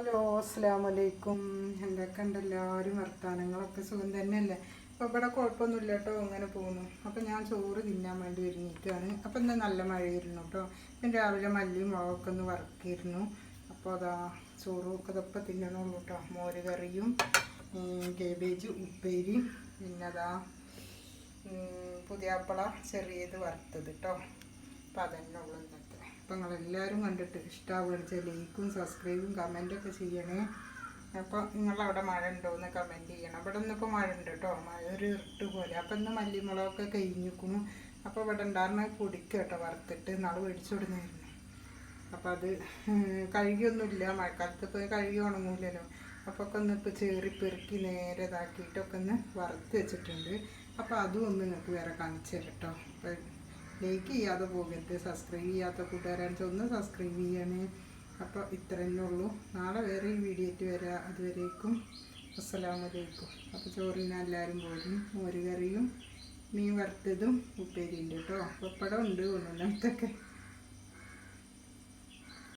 Hello, അസ്സലാമു അലൈക്കും. എന്തൊക്കെയുണ്ട് എല്ലാവരും വർത്താനങ്ങളൊക്കെ സുഖം തന്നെയല്ലേ? അപ്പോൾ ഇവിടെ കുഴപ്പമൊന്നുമില്ല കേട്ടോ, അങ്ങനെ പോകുന്നു. അപ്പോൾ ഞാൻ ചോറ് തിന്നാൻ വേണ്ടി ഒരുങ്ങിയിട്ടാണ്. അപ്പോൾ ഇന്ന് നല്ല മഴയായിരുന്നു കേട്ടോ. പിന്നെ രാവിലെ മല്ലിയും മുളകൊക്കെ ഒന്ന് വറക്കിയിരുന്നു. അപ്പോൾ അതാ ചോറും ഇതൊക്കെ തിന്നണുള്ളൂ കേട്ടോ. മോര് കറിയും കേബേജ് ഉപ്പേരിയും പിന്നെ അതാ പുതിയാപ്പള ചെറിയത് വറുത്തത് കേട്ടോ. അപ്പോൾ അതന്നെ ഉള്ളൂ ഇന്നത്തെ. അപ്പോൾ നിങ്ങളെല്ലാവരും കണ്ടിട്ട് ഇഷ്ടമാവുകയെന്ന് വെച്ചാൽ ലൈക്കും സബ്സ്ക്രൈബും കമൻറ്റൊക്കെ ചെയ്യണേ. അപ്പോൾ നിങ്ങളവിടെ മഴ ഉണ്ടോ എന്ന് കമൻറ്റ് ചെയ്യണം. ഇവിടെ നിന്നിപ്പോൾ മഴ ഉണ്ട് കേട്ടോ, മഴ ഒരു ഇരുട്ട് പോലെ. അപ്പോൾ ഇന്ന് മല്ലിമുളകൊക്കെ കഴിഞ്ഞിരിക്കുന്നു. അപ്പോൾ ഇവിടെ ഉണ്ടായിരുന്ന പൊടിക്കുക കേട്ടോ, വറുത്തിട്ട് നാളെ മേടിച്ചു കൊടുന്നായിരുന്നു. അപ്പോൾ അത് കഴുകിയൊന്നുമില്ല, മഴക്കാലത്ത് ഇപ്പോൾ കഴുകി ഉണങ്ങൂലല്ലോ. അപ്പോൾ ഒക്കെ ഒന്ന് ഇപ്പോൾ ചേറി പെറുക്കി നേരെ ഇതാക്കിയിട്ടൊക്കെ ഒന്ന് വറുത്ത് വെച്ചിട്ടുണ്ട്. അപ്പോൾ അതും ഒന്ന് നിങ്ങൾക്ക് വേറെ കാണിച്ചു തരാം കേട്ടോ. അപ്പോൾ ലൈക്ക് ചെയ്യാതെ പോകരുത്, സബ്സ്ക്രൈബ് ചെയ്യാത്ത കൂട്ടുകാരാണെന്ന് ഒന്ന് സബ്സ്ക്രൈബ് ചെയ്യണേ. അപ്പോൾ ഇത്ര തന്നെ ഉള്ളൂ. നാളെ വേറെ ഈ വീഡിയോ ആയിട്ട് വരാം. അതുവരേക്കും അസ്സലാമു അലൈക്കും. അപ്പോൾ ചോറിന് എല്ലാവരും പോരും. മോര് കറിയും മീൻ വറുത്തതും ഉപ്പേരിയുണ്ട് കേട്ടോ. പപ്പടം ഉണ്ട് ഒന്നിനകത്തൊക്കെ.